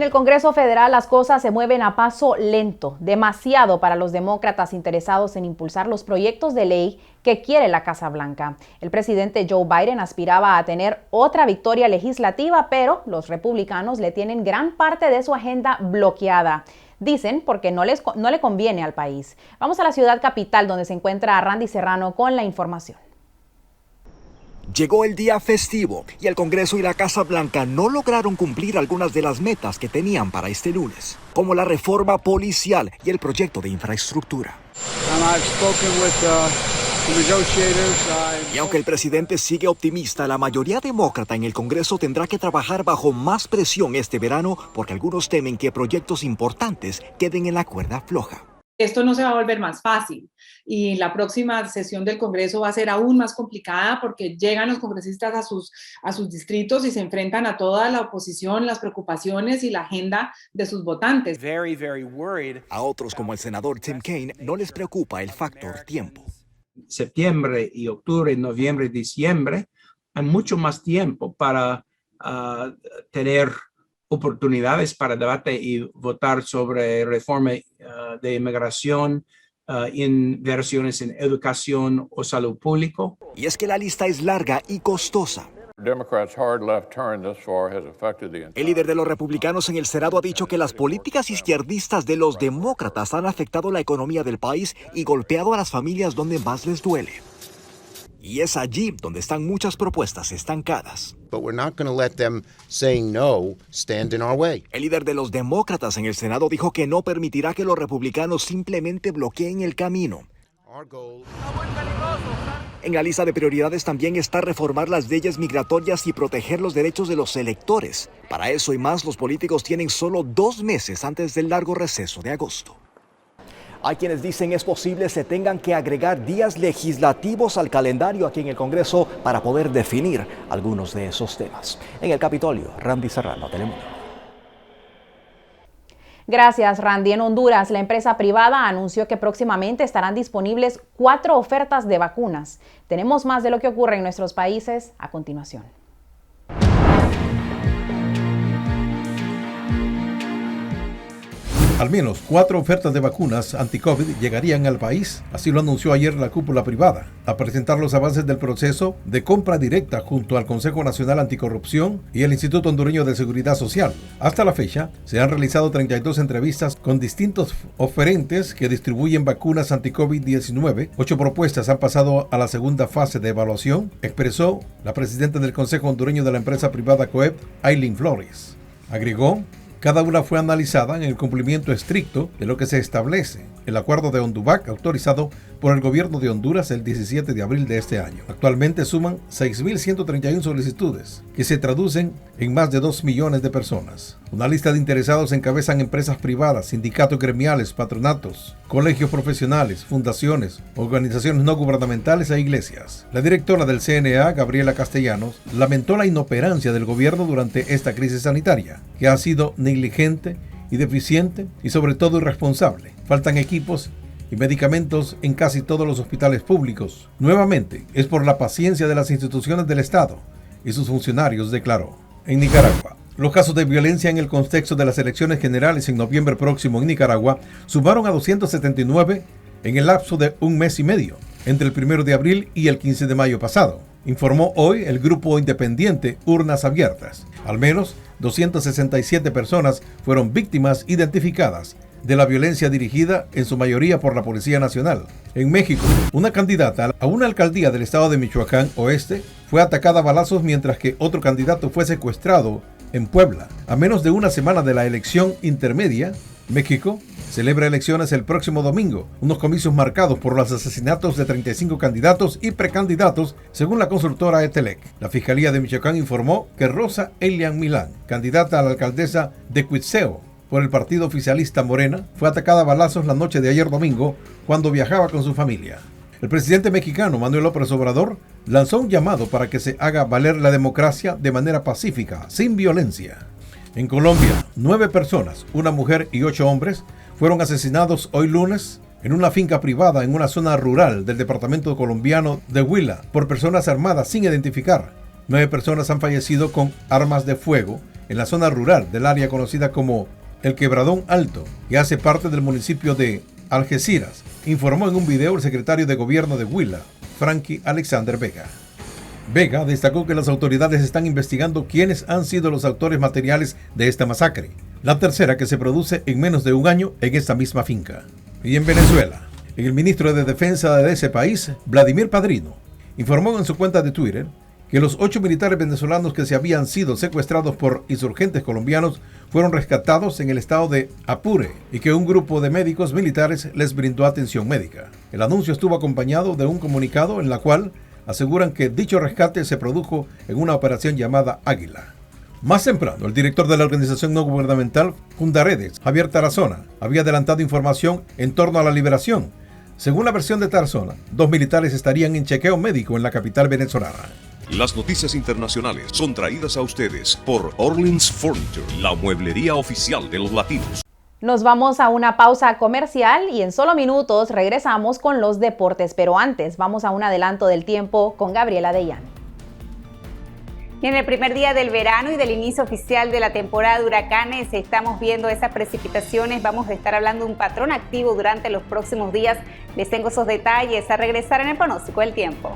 En el Congreso Federal las cosas se mueven a paso lento, demasiado para los demócratas interesados en impulsar los proyectos de ley que quiere la Casa Blanca. El presidente Joe Biden aspiraba a tener otra victoria legislativa, pero los republicanos le tienen gran parte de su agenda bloqueada. Dicen porque no le conviene al país. Vamos a la ciudad capital, donde se encuentra Randy Serrano con la información. Llegó el día festivo y el Congreso y la Casa Blanca no lograron cumplir algunas de las metas que tenían para este lunes, como la reforma policial y el proyecto de infraestructura. Y aunque el presidente sigue optimista, la mayoría demócrata en el Congreso tendrá que trabajar bajo más presión este verano porque algunos temen que proyectos importantes queden en la cuerda floja. Esto no se va a volver más fácil y la próxima sesión del Congreso va a ser aún más complicada porque llegan los congresistas a sus distritos y se enfrentan a toda la oposición, las preocupaciones y la agenda de sus votantes. A otros, como el senador Tim Kaine, no les preocupa el factor tiempo. Septiembre y octubre, noviembre y diciembre, hay mucho más tiempo para tener oportunidades para debate y votar sobre reforma de inmigración, inversiones en educación o salud pública. Y es que la lista es larga y costosa. El líder de los republicanos en el Senado ha dicho que las políticas izquierdistas de los demócratas han afectado la economía del país y golpeado a las familias donde más les duele. Y es allí donde están muchas propuestas estancadas. El líder de los demócratas en el Senado dijo que no permitirá que los republicanos simplemente bloqueen el camino. En la lista de prioridades también está reformar las leyes migratorias y proteger los derechos de los electores. Para eso y más, los políticos tienen solo 2 meses antes del largo receso de agosto. Hay quienes dicen es posible se tengan que agregar días legislativos al calendario aquí en el Congreso para poder definir algunos de esos temas. En el Capitolio, Randy Serrano, Telemundo. Gracias, Randy. En Honduras, la empresa privada anunció que próximamente estarán disponibles 4 ofertas de vacunas. Tenemos más de lo que ocurre en nuestros países a continuación. Al menos 4 ofertas de vacunas anti-COVID llegarían al país, así lo anunció ayer la cúpula privada, a presentar los avances del proceso de compra directa junto al Consejo Nacional Anticorrupción y el Instituto Hondureño de Seguridad Social. Hasta la fecha, se han realizado 32 entrevistas con distintos oferentes que distribuyen vacunas anti-COVID-19. 8 propuestas han pasado a la segunda fase de evaluación, expresó la presidenta del Consejo Hondureño de la empresa privada COEP, Aileen Flores. Agregó: cada una fue analizada en el cumplimiento estricto de lo que se establece el acuerdo de Honduvac autorizado por el gobierno de Honduras el 17 de abril de este año. Actualmente suman 6.131 solicitudes, que se traducen en más de 2 millones de personas. Una lista de interesados encabezan empresas privadas, sindicatos gremiales, patronatos, colegios profesionales, fundaciones, organizaciones no gubernamentales e iglesias. La directora del CNA, Gabriela Castellanos, lamentó la inoperancia del gobierno durante esta crisis sanitaria, que ha sido negligente y deficiente y sobre todo irresponsable. Faltan equipos y medicamentos en casi todos los hospitales públicos. Nuevamente, es por la paciencia de las instituciones del Estado y sus funcionarios, declaró. En Nicaragua, los casos de violencia en el contexto de las elecciones generales en noviembre próximo en Nicaragua sumaron a 279 en el lapso de un mes y medio, entre el 1 de abril y el 15 de mayo pasado, informó hoy el grupo independiente Urnas Abiertas. Al menos 267 personas fueron víctimas identificadas de la violencia dirigida en su mayoría por la Policía Nacional. En México, una candidata a una alcaldía del estado de Michoacán Oeste fue atacada a balazos mientras que otro candidato fue secuestrado en Puebla. A menos de una semana de la elección intermedia, México celebra elecciones el próximo domingo, unos comicios marcados por los asesinatos de 35 candidatos y precandidatos, según la consultora Etelec. La Fiscalía de Michoacán informó que Rosa Elian Milán, candidata a la alcaldesa de Cuitzeo por el partido oficialista Morena, fue atacada a balazos la noche de ayer domingo cuando viajaba con su familia. El presidente mexicano Manuel López Obrador lanzó un llamado para que se haga valer la democracia de manera pacífica, sin violencia. En Colombia, 9 personas, una mujer y 8 hombres, fueron asesinados hoy lunes en una finca privada en una zona rural del departamento colombiano de Huila por personas armadas sin identificar. 9 personas han fallecido con armas de fuego en la zona rural del área conocida como El Quebradón Alto, que hace parte del municipio de Algeciras, informó en un video el secretario de gobierno de Huila, Frankie Alexander Vega. Vega destacó que las autoridades están investigando quiénes han sido los autores materiales de esta masacre, la tercera que se produce en menos de un año en esta misma finca. Y en Venezuela, el ministro de Defensa de ese país, Vladimir Padrino, informó en su cuenta de Twitter que los 8 militares venezolanos que se habían sido secuestrados por insurgentes colombianos fueron rescatados en el estado de Apure y que un grupo de médicos militares les brindó atención médica. El anuncio estuvo acompañado de un comunicado en la cual aseguran que dicho rescate se produjo en una operación llamada Águila. Más temprano, el director de la organización no gubernamental Fundaredes, Javier Tarazona, había adelantado información en torno a la liberación. Según la versión de Tarazona, 2 militares estarían en chequeo médico en la capital venezolana. Las noticias internacionales son traídas a ustedes por Orleans Furniture, la mueblería oficial de los latinos. Nos vamos a una pausa comercial y en solo minutos regresamos con los deportes, pero antes vamos a un adelanto del tiempo con Gabriela Deyani. Y en el primer día del verano y del inicio oficial de la temporada de huracanes estamos viendo esas precipitaciones. Vamos a estar hablando de un patrón activo durante los próximos días. Les tengo esos detalles a regresar en el pronóstico del tiempo.